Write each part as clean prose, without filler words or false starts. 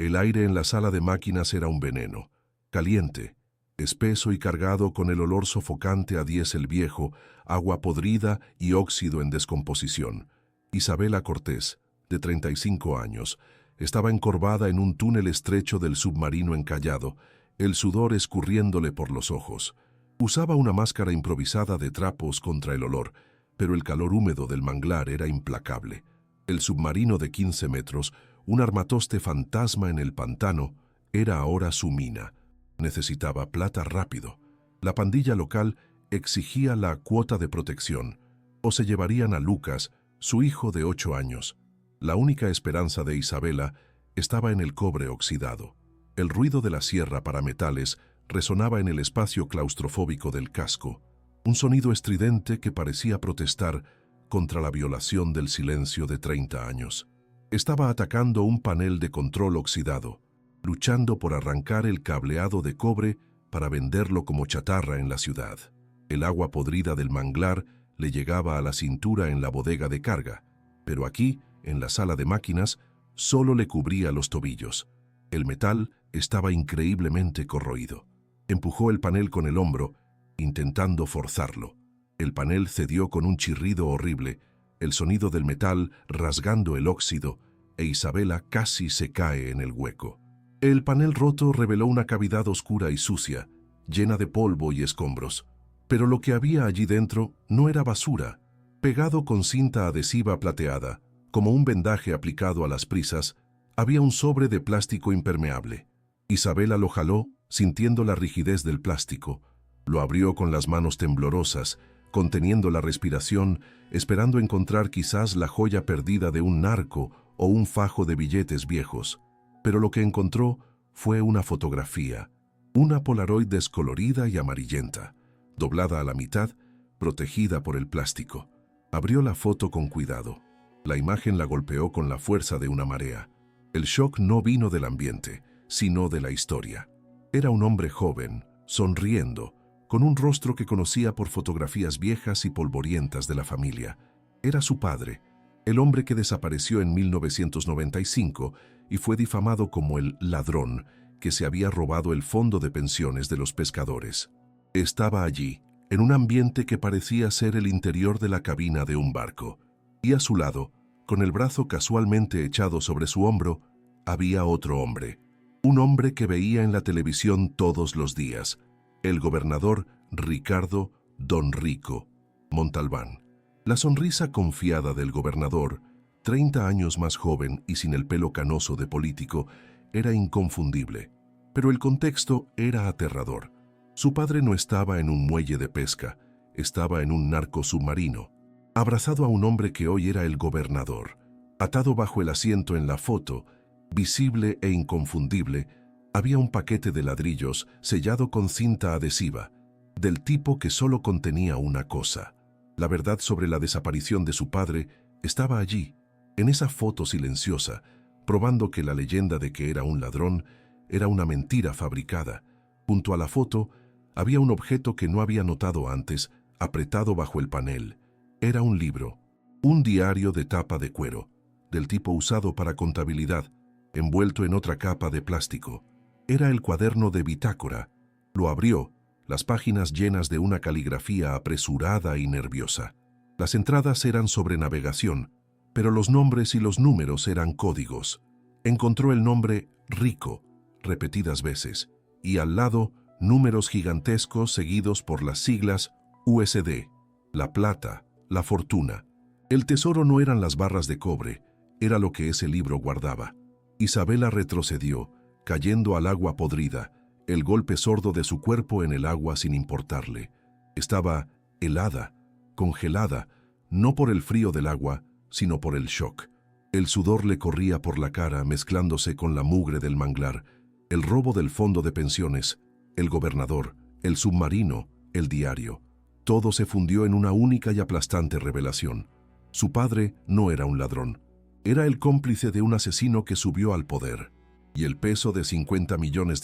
El aire en la sala de máquinas era un veneno, caliente, espeso y cargado con el olor sofocante a diésel viejo, agua podrida y óxido en descomposición. Isabela Cortés, de 35 años, estaba encorvada en un túnel estrecho del submarino encallado, el sudor escurriéndole por los ojos. Usaba una máscara improvisada de trapos contra el olor, pero el calor húmedo del manglar era implacable. El submarino de 15 metros, un armatoste fantasma en el pantano, era ahora su mina. Necesitaba plata rápido. La pandilla local exigía la cuota de protección, o se llevarían a Lucas, su hijo de 8 años. La única esperanza de Isabela estaba en el cobre oxidado. El ruido de la sierra para metales resonaba en el espacio claustrofóbico del casco, un sonido estridente que parecía protestar contra la violación del silencio de 30 años. Estaba atacando un panel de control oxidado, luchando por arrancar el cableado de cobre para venderlo como chatarra en la ciudad. El agua podrida del manglar le llegaba a la cintura en la bodega de carga, pero aquí, en la sala de máquinas, solo le cubría los tobillos. El metal estaba increíblemente corroído. Empujó el panel con el hombro, intentando forzarlo. El panel cedió con un chirrido horrible, el sonido del metal rasgando el óxido, e Isabela casi se cae en el hueco. El panel roto reveló una cavidad oscura y sucia, llena de polvo y escombros. Pero lo que había allí dentro no era basura. Pegado con cinta adhesiva plateada, como un vendaje aplicado a las prisas, había un sobre de plástico impermeable. Isabela lo jaló, sintiendo la rigidez del plástico. Lo abrió con las manos temblorosas, conteniendo la respiración, esperando encontrar quizás la joya perdida de un narco o un fajo de billetes viejos. Pero lo que encontró fue una fotografía, una Polaroid descolorida y amarillenta, doblada a la mitad, protegida por el plástico. Abrió la foto con cuidado. La imagen la golpeó con la fuerza de una marea. El shock no vino del ambiente, sino de la historia. Era un hombre joven, sonriendo, con un rostro que conocía por fotografías viejas y polvorientas de la familia. Era su padre, el hombre que desapareció en 1995 y fue difamado como el ladrón que se había robado el fondo de pensiones de los pescadores. Estaba allí, en un ambiente que parecía ser el interior de la cabina de un barco, y a su lado, con el brazo casualmente echado sobre su hombro, había otro hombre, un hombre que veía en la televisión todos los días, el gobernador Ricardo Don Rico Montalbán. La sonrisa confiada del gobernador, 30 años más joven y sin el pelo canoso de político, era inconfundible, pero el contexto era aterrador. Su padre no estaba en un muelle de pesca, estaba en un narco submarino, abrazado a un hombre que hoy era el gobernador. Atado bajo el asiento en la foto, visible e inconfundible, había un paquete de ladrillos sellado con cinta adhesiva, del tipo que solo contenía una cosa. La verdad sobre la desaparición de su padre estaba allí, en esa foto silenciosa, probando que la leyenda de que era un ladrón era una mentira fabricada. Junto a la foto había un objeto que no había notado antes, apretado bajo el panel. Era un libro, un diario de tapa de cuero, del tipo usado para contabilidad, envuelto en otra capa de plástico. Era el cuaderno de bitácora. Lo abrió, las páginas llenas de una caligrafía apresurada y nerviosa. Las entradas eran sobre navegación, pero los nombres y los números eran códigos. Encontró el nombre Rico, repetidas veces, y al lado números gigantescos seguidos por las siglas USD, la plata, la fortuna. El tesoro no eran las barras de cobre, era lo que ese libro guardaba. Isabela retrocedió, cayendo al agua podrida, el golpe sordo de su cuerpo en el agua sin importarle. Estaba helada, congelada, no por el frío del agua, sino por el shock. El sudor le corría por la cara mezclándose con la mugre del manglar, el robo del fondo de pensiones, el gobernador, el submarino, el diario. Todo se fundió en una única y aplastante revelación. Su padre no era un ladrón. Era el cómplice de un asesino que subió al poder. Y el peso de $50 millones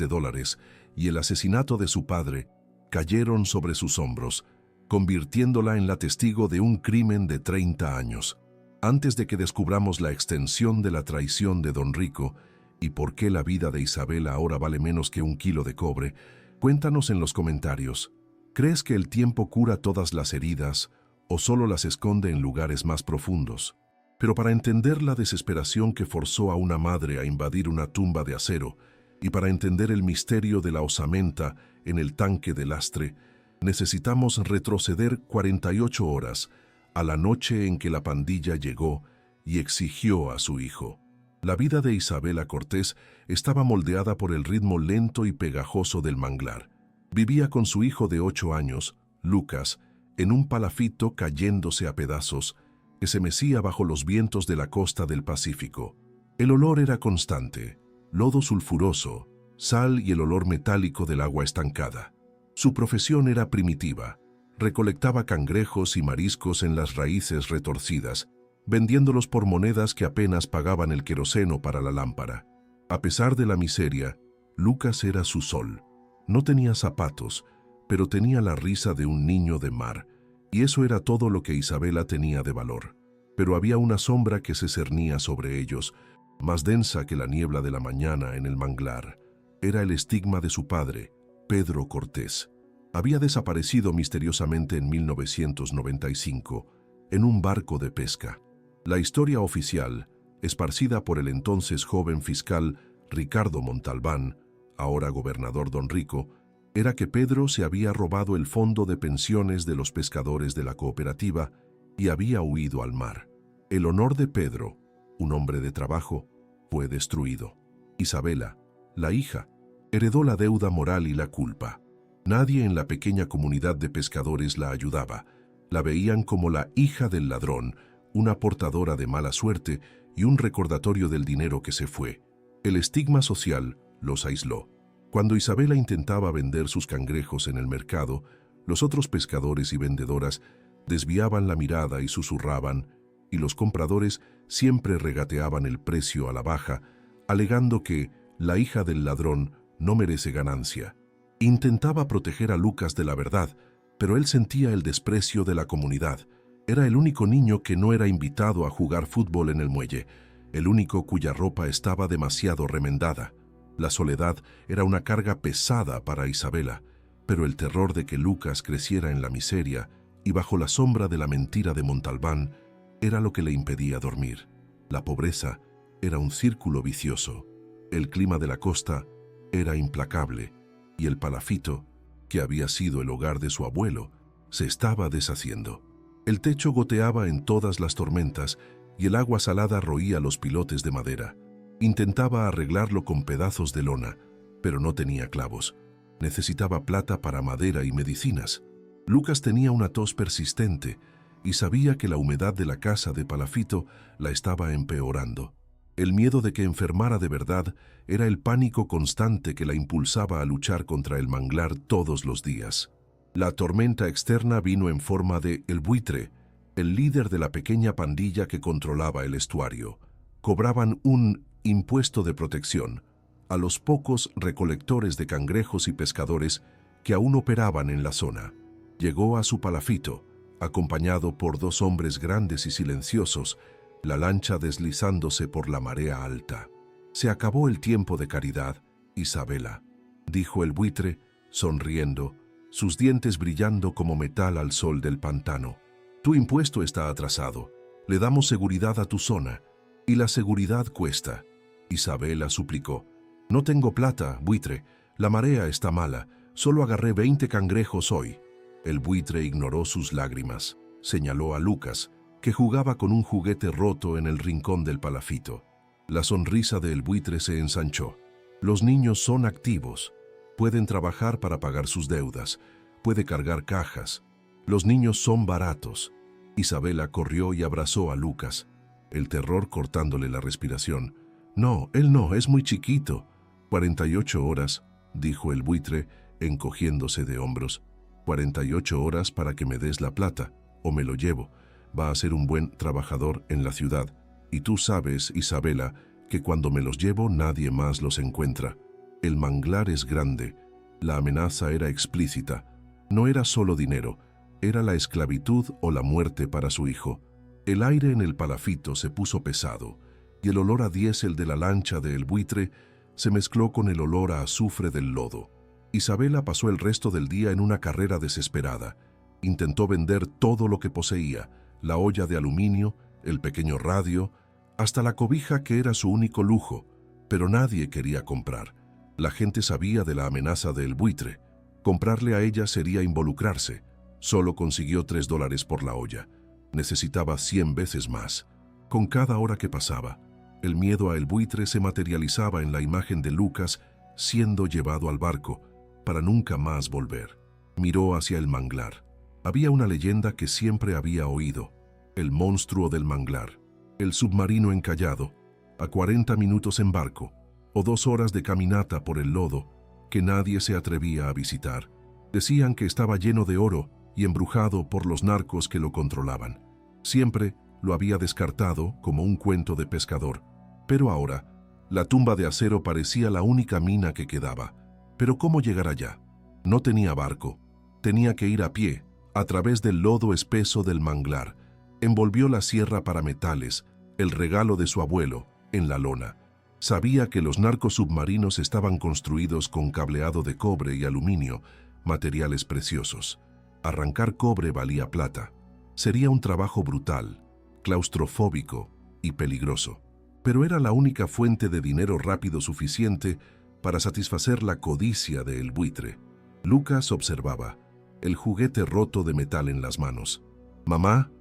y el asesinato de su padre cayeron sobre sus hombros, convirtiéndola en la testigo de un crimen de 30 años. Antes de que descubramos la extensión de la traición de Don Rico, ¿Y por qué la vida de Isabela ahora vale menos que 1 kilo de cobre? Cuéntanos en los comentarios. ¿Crees que el tiempo cura todas las heridas o solo las esconde en lugares más profundos? Pero para entender la desesperación que forzó a una madre a invadir una tumba de acero y para entender el misterio de la osamenta en el tanque de lastre, necesitamos retroceder 48 horas a la noche en que la pandilla llegó y exigió a su hijo. La vida de Isabela Cortés estaba moldeada por el ritmo lento y pegajoso del manglar. Vivía con su hijo de 8 años, Lucas, en un palafito cayéndose a pedazos que se mecía bajo los vientos de la costa del Pacífico. El olor era constante, lodo sulfuroso, sal y el olor metálico del agua estancada. Su profesión era primitiva. Recolectaba cangrejos y mariscos en las raíces retorcidas, vendiéndolos por monedas que apenas pagaban el queroseno para la lámpara. A pesar de la miseria, Lucas era su sol. No tenía zapatos, pero tenía la risa de un niño de mar, y eso era todo lo que Isabela tenía de valor. Pero había una sombra que se cernía sobre ellos, más densa que la niebla de la mañana en el manglar. Era el estigma de su padre, Pedro Cortés. Había desaparecido misteriosamente en 1995, en un barco de pesca. La historia oficial, esparcida por el entonces joven fiscal Ricardo Montalbán, ahora gobernador Don Rico, era que Pedro se había robado el fondo de pensiones de los pescadores de la cooperativa y había huido al mar. El honor de Pedro, un hombre de trabajo, fue destruido. Isabela, la hija, heredó la deuda moral y la culpa. Nadie en la pequeña comunidad de pescadores la ayudaba. La veían como la hija del ladrón, una portadora de mala suerte y un recordatorio del dinero que se fue. El estigma social los aisló. Cuando Isabela intentaba vender sus cangrejos en el mercado, los otros pescadores y vendedoras desviaban la mirada y susurraban, y los compradores siempre regateaban el precio a la baja, alegando que la hija del ladrón no merece ganancia. Intentaba proteger a Lucas de la verdad, pero él sentía el desprecio de la comunidad. Era el único niño que no era invitado a jugar fútbol en el muelle, el único cuya ropa estaba demasiado remendada. La soledad era una carga pesada para Isabela, pero el terror de que Lucas creciera en la miseria y bajo la sombra de la mentira de Montalbán era lo que le impedía dormir. La pobreza era un círculo vicioso, el clima de la costa era implacable y el palafito, que había sido el hogar de su abuelo, se estaba deshaciendo. El techo goteaba en todas las tormentas y el agua salada roía los pilotes de madera. Intentaba arreglarlo con pedazos de lona, pero no tenía clavos. Necesitaba plata para madera y medicinas. Lucas tenía una tos persistente y sabía que la humedad de la casa de palafito la estaba empeorando. El miedo de que enfermara de verdad era el pánico constante que la impulsaba a luchar contra el manglar todos los días. La tormenta externa vino en forma de El Buitre, el líder de la pequeña pandilla que controlaba el estuario. Cobraban un impuesto de protección a los pocos recolectores de cangrejos y pescadores que aún operaban en la zona. Llegó a su palafito, acompañado por 2 hombres grandes y silenciosos, la lancha deslizándose por la marea alta. «Se acabó el tiempo de caridad, Isabela», dijo el buitre, sonriendo, sus dientes brillando como metal al sol del pantano. «Tu impuesto está atrasado. Le damos seguridad a tu zona, y la seguridad cuesta». Isabela suplicó. «No tengo plata, buitre. La marea está mala. Solo agarré 20 cangrejos hoy». El buitre ignoró sus lágrimas. Señaló a Lucas, que jugaba con un juguete roto en el rincón del palafito. La sonrisa del buitre se ensanchó. «Los niños son activos. Pueden trabajar para pagar sus deudas. Puede cargar cajas. Los niños son baratos». Isabela corrió y abrazó a Lucas, el terror cortándole la respiración. «No, él no, es muy chiquito». 48 horas, dijo el buitre, encogiéndose de hombros. 48 horas para que me des la plata, o me lo llevo. Va a ser un buen trabajador en la ciudad. Y tú sabes, Isabela, que cuando me los llevo nadie más los encuentra. El manglar es grande. La amenaza era explícita. No era solo dinero, era la esclavitud o la muerte para su hijo. El aire en el palafito se puso pesado, y el olor a diésel de la lancha de El Buitre se mezcló con el olor a azufre del lodo. Isabela pasó el resto del día en una carrera desesperada. Intentó vender todo lo que poseía, la olla de aluminio, el pequeño radio, hasta la cobija que era su único lujo, pero nadie quería comprar. La gente sabía de la amenaza de El Buitre. Comprarle a ella sería involucrarse. Solo consiguió $3 por la olla. Necesitaba 100 veces más. Con cada hora que pasaba, el miedo a El Buitre se materializaba en la imagen de Lucas siendo llevado al barco para nunca más volver. Miró hacia el manglar. Había una leyenda que siempre había oído: el monstruo del manglar, el submarino encallado, a 40 minutos en barco o 2 horas de caminata por el lodo, que nadie se atrevía a visitar. Decían que estaba lleno de oro y embrujado por los narcos que lo controlaban. Siempre lo había descartado como un cuento de pescador, pero ahora la tumba de acero parecía la única mina que quedaba. Pero ¿cómo llegar allá? No tenía barco. Tenía que ir a pie, a través del lodo espeso del manglar. Envolvió la sierra para metales, el regalo de su abuelo, en la lona. Sabía que los narcos submarinos estaban construidos con cableado de cobre y aluminio, materiales preciosos. Arrancar cobre valía plata. Sería un trabajo brutal, claustrofóbico y peligroso. Pero era la única fuente de dinero rápido suficiente para satisfacer la codicia de El Buitre. Lucas observaba, el juguete roto de metal en las manos. «Mamá,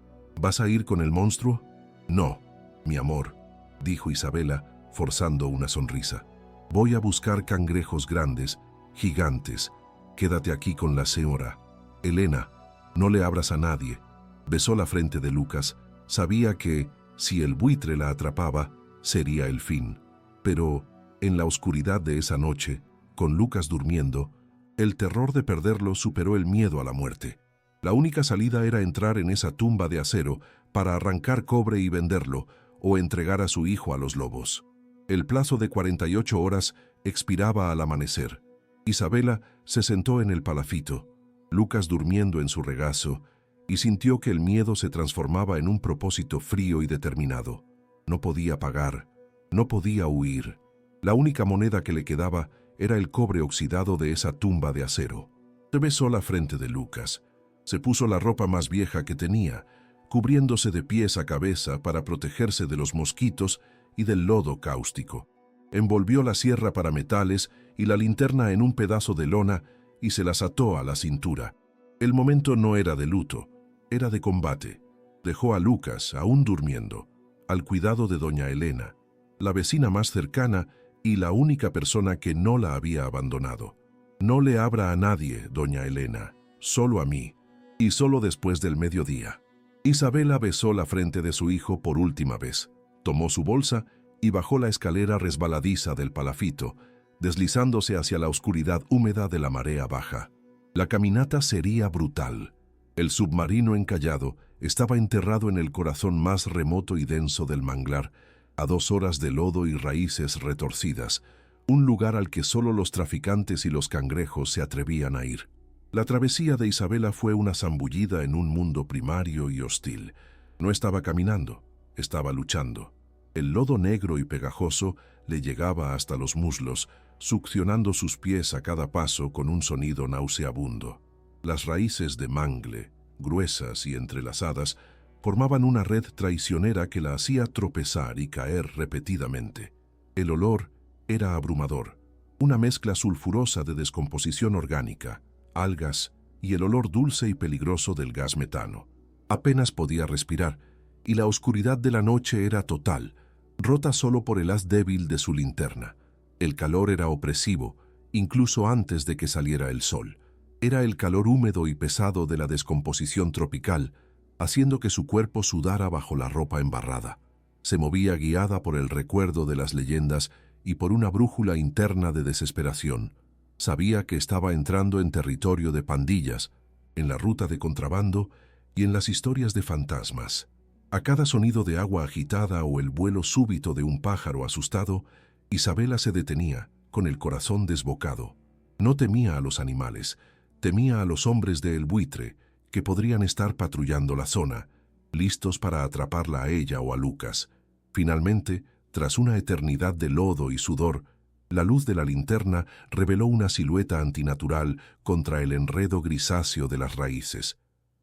¿vas a ir con el monstruo?» «No, mi amor», dijo Isabela, forzando una sonrisa. «Voy a buscar cangrejos grandes, gigantes. Quédate aquí con la señora. Elena, no le abras a nadie». Besó la frente de Lucas. Sabía que, si El Buitre la atrapaba, sería el fin. Pero, en la oscuridad de esa noche, con Lucas durmiendo, el terror de perderlo superó el miedo a la muerte. La única salida era entrar en esa tumba de acero para arrancar cobre y venderlo, o entregar a su hijo a los lobos. El plazo de 48 horas expiraba al amanecer. Isabela se sentó en el palafito, Lucas durmiendo en su regazo, y sintió que el miedo se transformaba en un propósito frío y determinado. No podía pagar, no podía huir. La única moneda que le quedaba era el cobre oxidado de esa tumba de acero. Se besó la frente de Lucas. Se puso la ropa más vieja que tenía, cubriéndose de pies a cabeza para protegerse de los mosquitos y del lodo cáustico. Envolvió la sierra para metales y la linterna en un pedazo de lona y se las ató a la cintura. El momento no era de luto, era de combate. Dejó a Lucas, aún durmiendo, al cuidado de doña Elena, la vecina más cercana y la única persona que no la había abandonado. «No le abra a nadie, doña Elena, solo a mí, y solo después del mediodía». Isabela besó la frente de su hijo por última vez, tomó su bolsa y bajó la escalera resbaladiza del palafito, deslizándose hacia la oscuridad húmeda de la marea baja. La caminata sería brutal. El submarino encallado estaba enterrado en el corazón más remoto y denso del manglar, a 2 horas de lodo y raíces retorcidas, un lugar al que solo los traficantes y los cangrejos se atrevían a ir. La travesía de Isabela fue una zambullida en un mundo primario y hostil. No estaba caminando, estaba luchando. El lodo negro y pegajoso le llegaba hasta los muslos, succionando sus pies a cada paso con un sonido nauseabundo. Las raíces de mangle, gruesas y entrelazadas, formaban una red traicionera que la hacía tropezar y caer repetidamente. El olor era abrumador, una mezcla sulfurosa de descomposición orgánica, algas y el olor dulce y peligroso del gas metano. Apenas podía respirar, y la oscuridad de la noche era total, rota solo por el haz débil de su linterna. El calor era opresivo, incluso antes de que saliera el sol. Era el calor húmedo y pesado de la descomposición tropical, haciendo que su cuerpo sudara bajo la ropa embarrada. Se movía guiada por el recuerdo de las leyendas y por una brújula interna de desesperación. Sabía que estaba entrando en territorio de pandillas, en la ruta de contrabando y en las historias de fantasmas. A cada sonido de agua agitada o el vuelo súbito de un pájaro asustado, Isabela se detenía, con el corazón desbocado. No temía a los animales, temía a los hombres de El Buitre, que podrían estar patrullando la zona, listos para atraparla a ella o a Lucas. Finalmente, Tras una eternidad de lodo y sudor, la luz de la linterna reveló una silueta antinatural contra el enredo grisáceo de las raíces.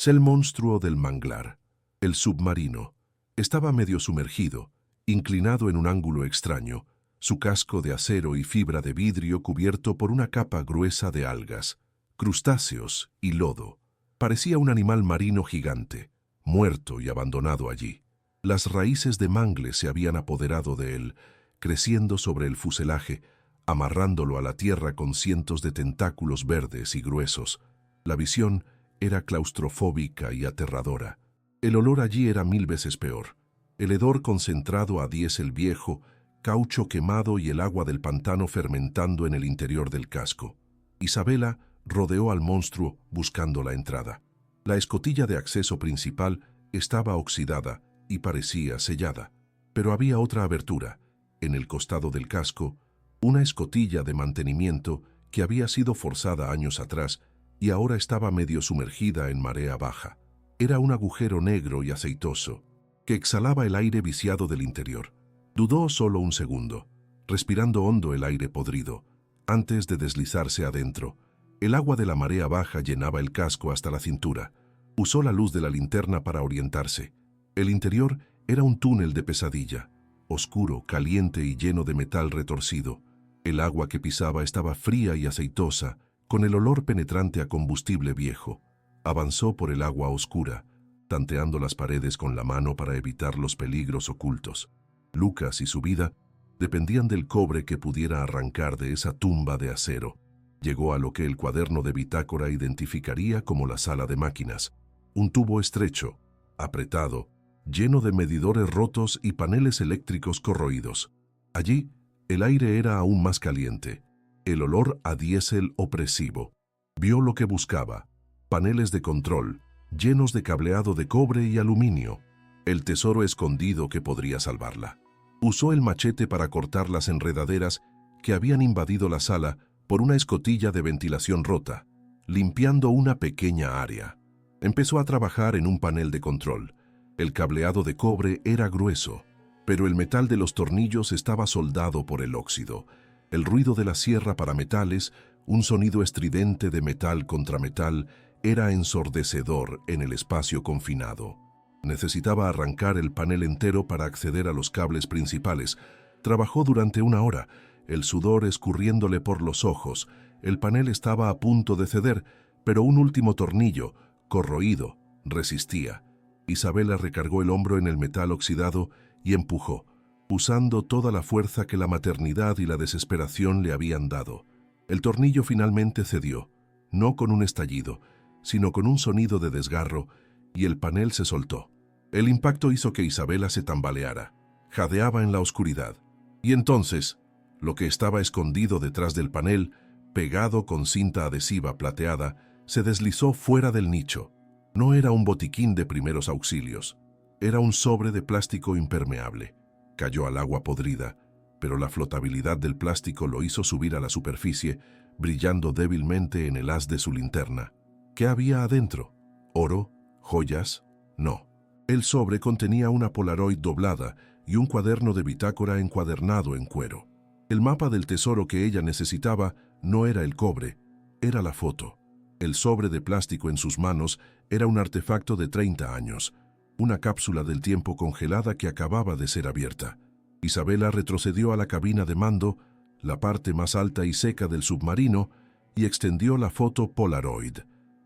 El monstruo del manglar, el submarino, estaba medio sumergido, inclinado en un ángulo extraño, su casco de acero y fibra de vidrio cubierto por una capa gruesa de algas, crustáceos y lodo. Parecía un animal marino gigante, muerto y abandonado allí. Las raíces de mangle se habían apoderado de él, creciendo sobre el fuselaje, amarrándolo a la tierra con cientos de tentáculos verdes y gruesos. La visión era claustrofóbica y aterradora. El olor allí era 1000 veces peor. El hedor concentrado a diésel viejo, caucho quemado y el agua del pantano fermentando en el interior del casco. Isabela rodeó al monstruo buscando la entrada. La escotilla de acceso principal estaba oxidada y parecía sellada, pero había otra abertura, en el costado del casco, una escotilla de mantenimiento que había sido forzada años atrás y ahora estaba medio sumergida en marea baja. Era un agujero negro y aceitoso, que exhalaba el aire viciado del interior. Dudó solo un segundo, respirando hondo el aire podrido, antes de deslizarse adentro. El agua de la marea baja llenaba el casco hasta la cintura. Usó la luz de la linterna para orientarse. El interior era un túnel de pesadilla, oscuro, caliente y lleno de metal retorcido. El agua que pisaba estaba fría y aceitosa, con el olor penetrante a combustible viejo. Avanzó por el agua oscura, tanteando las paredes con la mano para evitar los peligros ocultos. Lucas y su vida dependían del cobre que pudiera arrancar de esa tumba de acero. Llegó a lo que el cuaderno de bitácora identificaría como la sala de máquinas. Un tubo estrecho, apretado, lleno de medidores rotos y paneles eléctricos corroídos. Allí, el aire era aún más caliente, el olor a diésel opresivo. Vio lo que buscaba: paneles de control, llenos de cableado de cobre y aluminio, el tesoro escondido que podría salvarla. Usó el machete para cortar las enredaderas que habían invadido la sala por una escotilla de ventilación rota, limpiando una pequeña área. Empezó a trabajar en un panel de control. El cableado de cobre era grueso, pero el metal de los tornillos estaba soldado por el óxido. El ruido de la sierra para metales, un sonido estridente de metal contra metal, era ensordecedor en el espacio confinado. Necesitaba arrancar el panel entero para acceder a los cables principales. Trabajó durante 1 hora, el sudor escurriéndole por los ojos. El panel estaba a punto de ceder, pero un último tornillo, corroído, resistía. Isabela recargó el hombro en el metal oxidado y empujó, usando toda la fuerza que la maternidad y la desesperación le habían dado. El tornillo finalmente cedió, no con un estallido, sino con un sonido de desgarro, y el panel se soltó. El impacto hizo que Isabela se tambaleara. Jadeaba en la oscuridad. Y entonces, lo que estaba escondido detrás del panel, pegado con cinta adhesiva plateada, se deslizó fuera del nicho. No era un botiquín de primeros auxilios. Era un sobre de plástico impermeable. Cayó al agua podrida, pero la flotabilidad del plástico lo hizo subir a la superficie, brillando débilmente en el haz de su linterna. ¿Qué había adentro? ¿Oro? ¿Joyas? No. El sobre contenía una Polaroid doblada y un cuaderno de bitácora encuadernado en cuero. El mapa del tesoro que ella necesitaba no era el cobre, era la foto. El sobre de plástico en sus manos era un artefacto de 30 años, una cápsula del tiempo congelada que acababa de ser abierta. Isabela retrocedió a la cabina de mando, la parte más alta y seca del submarino, y extendió la foto Polaroid.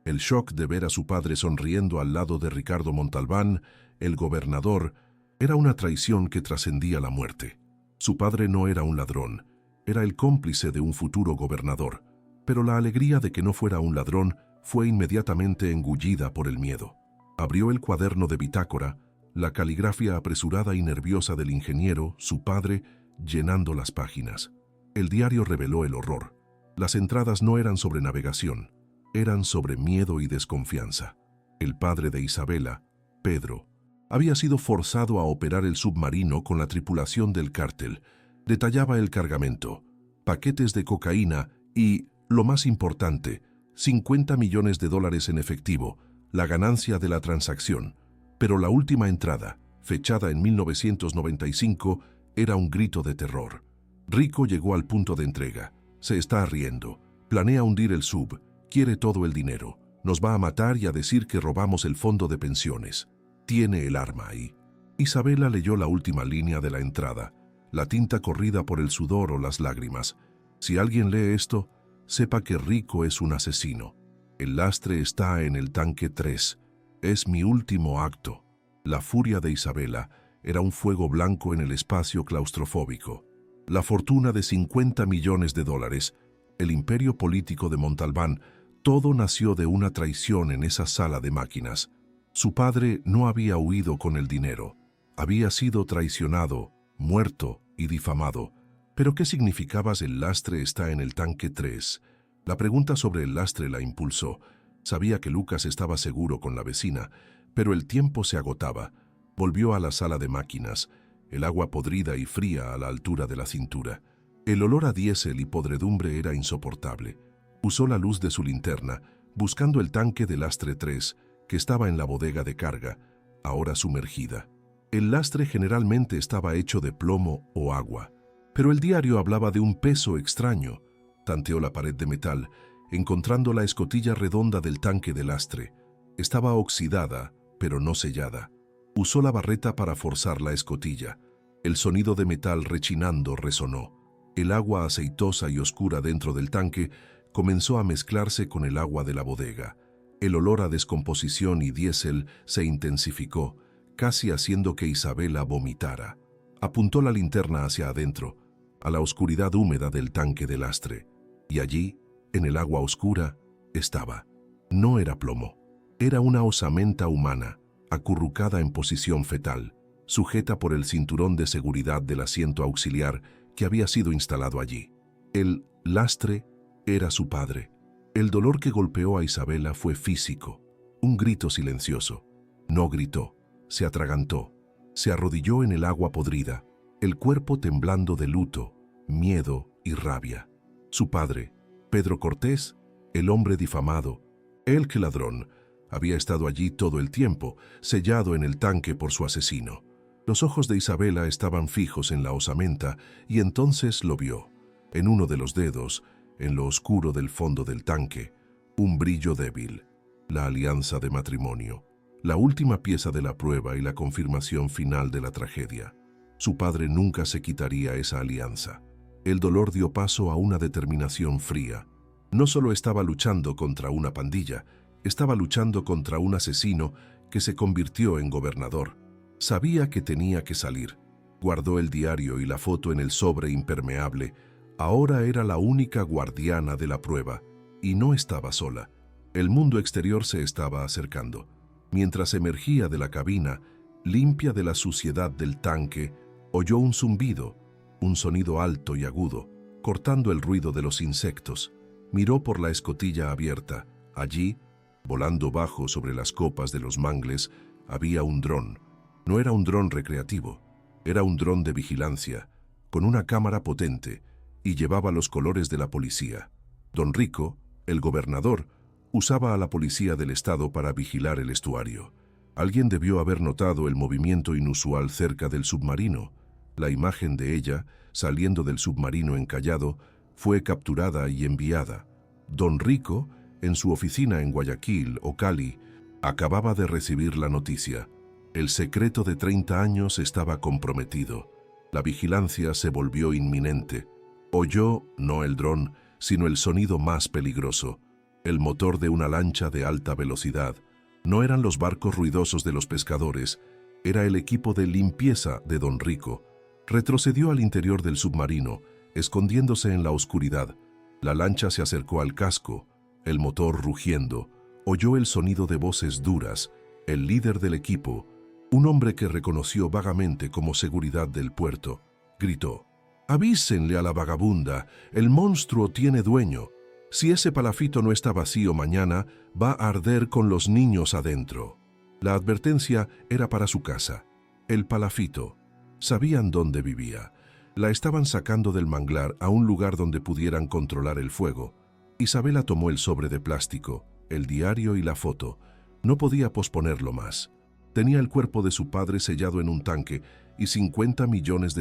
El shock de ver a su padre sonriendo al lado de Ricardo Montalbán, el gobernador, era una traición que trascendía la muerte. Su padre no era un ladrón, era el cómplice de un futuro gobernador, pero la alegría de que no fuera un ladrón fue inmediatamente engullida por el miedo. Abrió el cuaderno de bitácora, la caligrafía apresurada y nerviosa del ingeniero, su padre, llenando las páginas. El diario reveló el horror. Las entradas no eran sobre navegación, eran sobre miedo y desconfianza. El padre de Isabela, Pedro, había sido forzado a operar el submarino con la tripulación del cártel. Detallaba el cargamento, paquetes de cocaína y, lo más importante, $50 millones en efectivo, la ganancia de la transacción. Pero la última entrada, fechada en 1995, Era un grito de terror. Rico llegó al punto de entrega. Se está riendo. Planea hundir el sub. Quiere todo el dinero. Nos va a matar y a decir que robamos el fondo de pensiones. Tiene el arma ahí. Isabela leyó la última línea de la entrada, la tinta corrida por el sudor o las lágrimas. Si alguien lee esto, sepa que Rico es un asesino. El lastre está en el tanque 3. Es mi último acto. La furia de Isabela era un fuego blanco en el espacio claustrofóbico. La fortuna de 50 millones de dólares, el imperio político de Montalbán, todo nació de una traición en esa sala de máquinas. Su padre no había huido con el dinero. Había sido traicionado, muerto y difamado. ¿Pero qué significaba el lastre está en el tanque 3? La pregunta sobre el lastre la impulsó. Sabía que Lucas estaba seguro con la vecina, pero el tiempo se agotaba. Volvió a la sala de máquinas, el agua podrida y fría a la altura de la cintura. El olor a diésel y podredumbre era insoportable. Usó la luz de su linterna, buscando el tanque del lastre 3, que estaba en la bodega de carga, ahora sumergida. El lastre generalmente estaba hecho de plomo o agua, pero el diario hablaba de un peso extraño. Tanteó la pared de metal, encontrando la escotilla redonda del tanque del lastre. Estaba oxidada, pero no sellada. Usó la barreta para forzar la escotilla. El sonido de metal rechinando resonó. El agua aceitosa y oscura dentro del tanque comenzó a mezclarse con el agua de la bodega. El olor a descomposición y diésel se intensificó, casi haciendo que Isabela vomitara. Apuntó la linterna hacia adentro, a la oscuridad húmeda del tanque del lastre. Y allí, en el agua oscura, estaba. No era plomo. Era una osamenta humana, acurrucada en posición fetal, sujeta por el cinturón de seguridad del asiento auxiliar que había sido instalado allí. El lastre era su padre. El dolor que golpeó a Isabela fue físico, un grito silencioso. No gritó, se atragantó, se arrodilló en el agua podrida, el cuerpo temblando de luto, miedo y rabia. Su padre, Pedro Cortés, el hombre difamado, el que ladrón, había estado allí todo el tiempo, sellado en el tanque por su asesino. Los ojos de Isabela estaban fijos en la osamenta y entonces lo vio. En uno de los dedos, en lo oscuro del fondo del tanque, un brillo débil, la alianza de matrimonio, la última pieza de la prueba y la confirmación final de la tragedia. Su padre nunca se quitaría esa alianza. El dolor dio paso a una determinación fría. No solo estaba luchando contra una pandilla, estaba luchando contra un asesino que se convirtió en gobernador. Sabía que tenía que salir. Guardó el diario y la foto en el sobre impermeable. Ahora era la única guardiana de la prueba, y no estaba sola. El mundo exterior se estaba acercando. Mientras emergía de la cabina, limpia de la suciedad del tanque, oyó un zumbido, un sonido alto y agudo, cortando el ruido de los insectos. Miró por la escotilla abierta. Allí, volando bajo sobre las copas de los mangles, había un dron. No era un dron recreativo, era un dron de vigilancia, con una cámara potente, y llevaba los colores de la policía. Don Rico, el gobernador, usaba a la policía del estado para vigilar el estuario. Alguien debió haber notado el movimiento inusual cerca del submarino. La imagen de ella, saliendo del submarino encallado, fue capturada y enviada. Don Rico, en su oficina en Guayaquil o Cali, acababa de recibir la noticia. El secreto de 30 años estaba comprometido. La vigilancia se volvió inminente. Oyó, no el dron, sino el sonido más peligroso, el motor de una lancha de alta velocidad. No eran los barcos ruidosos de los pescadores, era el equipo de limpieza de Don Rico. Retrocedió al interior del submarino, escondiéndose en la oscuridad. La lancha se acercó al casco, el motor rugiendo. Oyó el sonido de voces duras. El líder del equipo, un hombre que reconoció vagamente como seguridad del puerto, gritó: «Avísenle a la vagabunda, el monstruo tiene dueño. Si ese palafito no está vacío mañana, va a arder con los niños adentro». La advertencia era para su casa. El palafito. Sabían dónde vivía. La estaban sacando del manglar a un lugar donde pudieran controlar el fuego. Isabela tomó el sobre de plástico, el diario y la foto. No podía posponerlo más. Tenía el cuerpo de su padre sellado en un tanque y $50 millones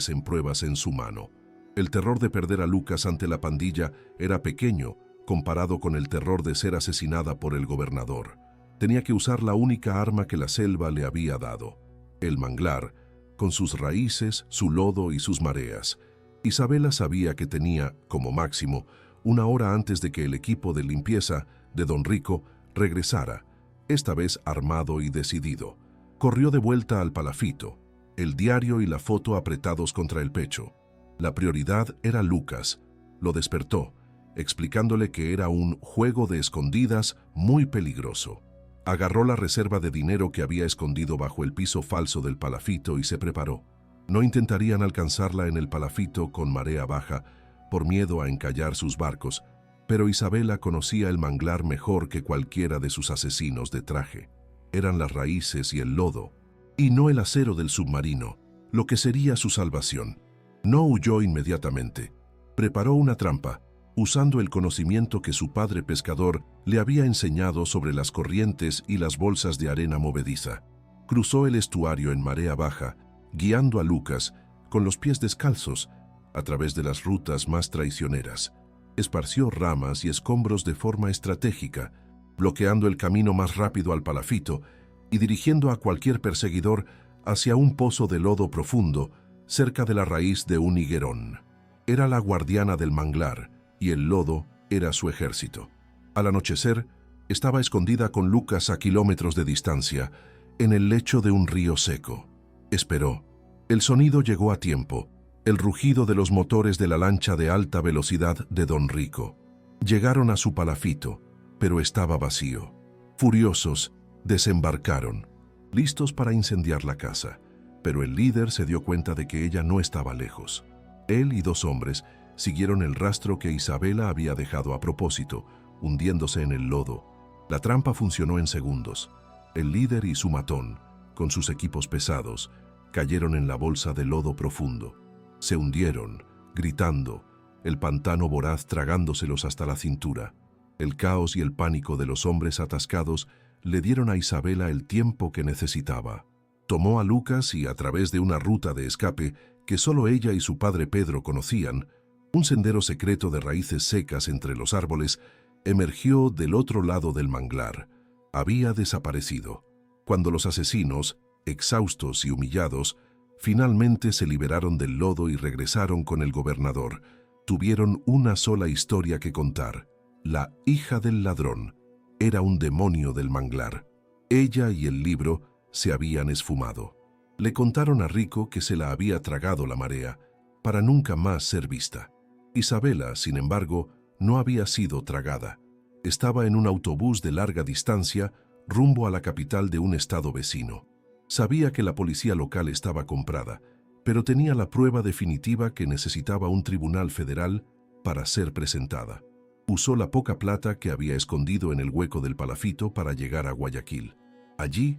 en pruebas en su mano. El terror de perder a Lucas ante la pandilla era pequeño comparado con el terror de ser asesinada por el gobernador. Tenía que usar la única arma que la selva le había dado, el manglar, con sus raíces, su lodo y sus mareas. Isabela sabía que tenía, como máximo, una hora antes de que el equipo de limpieza de Don Rico regresara, esta vez armado y decidido. Corrió de vuelta al palafito, el diario y la foto apretados contra el pecho. La prioridad era Lucas. Lo despertó, explicándole que era un juego de escondidas muy peligroso. Agarró la reserva de dinero que había escondido bajo el piso falso del palafito y se preparó. No intentarían alcanzarla en el palafito con marea baja, por miedo a encallar sus barcos, pero Isabela conocía el manglar mejor que cualquiera de sus asesinos de traje. Eran las raíces y el lodo, y no el acero del submarino, lo que sería su salvación. No huyó inmediatamente. Preparó una trampa, usando el conocimiento que su padre pescador le había enseñado sobre las corrientes y las bolsas de arena movediza. Cruzó el estuario en marea baja, guiando a Lucas, con los pies descalzos, a través de las rutas más traicioneras. Esparció ramas y escombros de forma estratégica, bloqueando el camino más rápido al palafito y dirigiendo a cualquier perseguidor hacia un pozo de lodo profundo, cerca de la raíz de un higuerón. Era la guardiana del manglar, y el lodo era su ejército. Al anochecer, estaba escondida con Lucas a kilómetros de distancia, en el lecho de un río seco. Esperó. El sonido llegó a tiempo, el rugido de los motores de la lancha de alta velocidad de Don Rico. Llegaron a su palafito, pero estaba vacío. Furiosos, desembarcaron, listos para incendiar la casa, pero el líder se dio cuenta de que ella no estaba lejos. Él y 2 hombres siguieron el rastro que Isabela había dejado a propósito, hundiéndose en el lodo. La trampa funcionó en segundos. El líder y su matón, con sus equipos pesados, cayeron en la bolsa de lodo profundo. Se hundieron, gritando, el pantano voraz tragándoselos hasta la cintura. El caos y el pánico de los hombres atascados le dieron a Isabela el tiempo que necesitaba. Tomó a Lucas y, a través de una ruta de escape que solo ella y su padre Pedro conocían, un sendero secreto de raíces secas entre los árboles, emergió del otro lado del manglar. Había desaparecido. Cuando los asesinos, exhaustos y humillados, finalmente se liberaron del lodo y regresaron con el gobernador, tuvieron una sola historia que contar. La hija del ladrón era un demonio del manglar. Ella y el libro se habían esfumado. Le contaron a Rico que se la había tragado la marea, para nunca más ser vista. Isabela, sin embargo, no había sido tragada. Estaba en un autobús de larga distancia rumbo a la capital de un estado vecino. Sabía que la policía local estaba comprada, pero tenía la prueba definitiva que necesitaba un tribunal federal para ser presentada. Usó la poca plata que había escondido en el hueco del palafito para llegar a Guayaquil. Allí,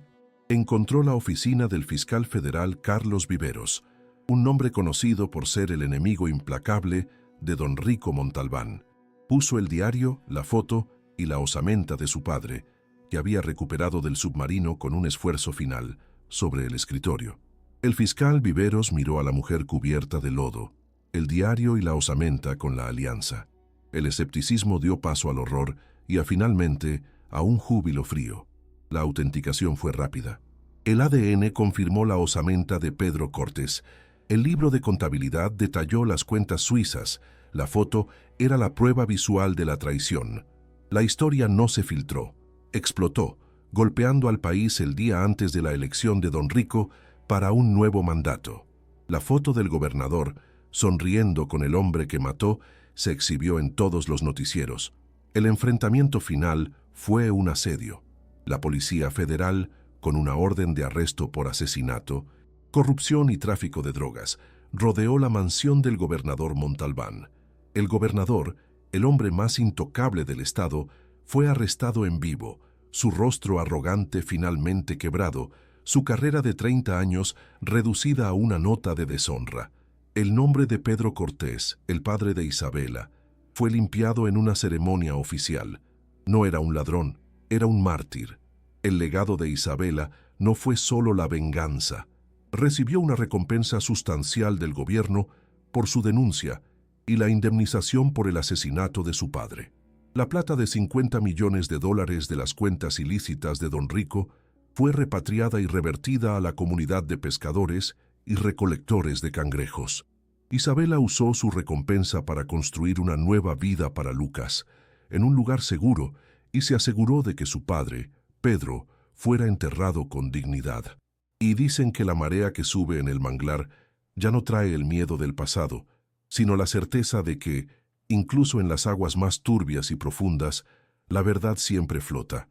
encontró la oficina del fiscal federal Carlos Viveros, un nombre conocido por ser el enemigo implacable de Don Rico Montalbán. Puso el diario, la foto y la osamenta de su padre, que había recuperado del submarino con un esfuerzo final, sobre el escritorio. El fiscal Viveros miró a la mujer cubierta de lodo, el diario y la osamenta con la alianza. El escepticismo dio paso al horror y finalmente a un júbilo frío. La autenticación fue rápida. El ADN confirmó la osamenta de Pedro Cortés. El libro de contabilidad detalló las cuentas suizas. La foto era la prueba visual de la traición. La historia no se filtró. Explotó, golpeando al país el día antes de la elección de Don Rico para un nuevo mandato. La foto del gobernador, sonriendo con el hombre que mató, se exhibió en todos los noticieros. El enfrentamiento final fue un asedio. La Policía Federal, con una orden de arresto por asesinato, corrupción y tráfico de drogas, rodeó la mansión del gobernador Montalbán. El gobernador, el hombre más intocable del estado, fue arrestado en vivo, su rostro arrogante finalmente quebrado, su carrera de 30 años reducida a una nota de deshonra. El nombre de Pedro Cortés, el padre de Isabela, fue limpiado en una ceremonia oficial. No era un ladrón, era un mártir. El legado de Isabela no fue solo la venganza, Recibió una recompensa sustancial del gobierno por su denuncia y la indemnización por el asesinato de su padre. La plata de $50 millones de las cuentas ilícitas de Don Rico fue repatriada y revertida a la comunidad de pescadores y recolectores de cangrejos. Isabela usó su recompensa para construir una nueva vida para Lucas, en un lugar seguro, y se aseguró de que su padre, Pedro, fuera enterrado con dignidad. Y dicen que la marea que sube en el manglar ya no trae el miedo del pasado, sino la certeza de que, incluso en las aguas más turbias y profundas, la verdad siempre flota,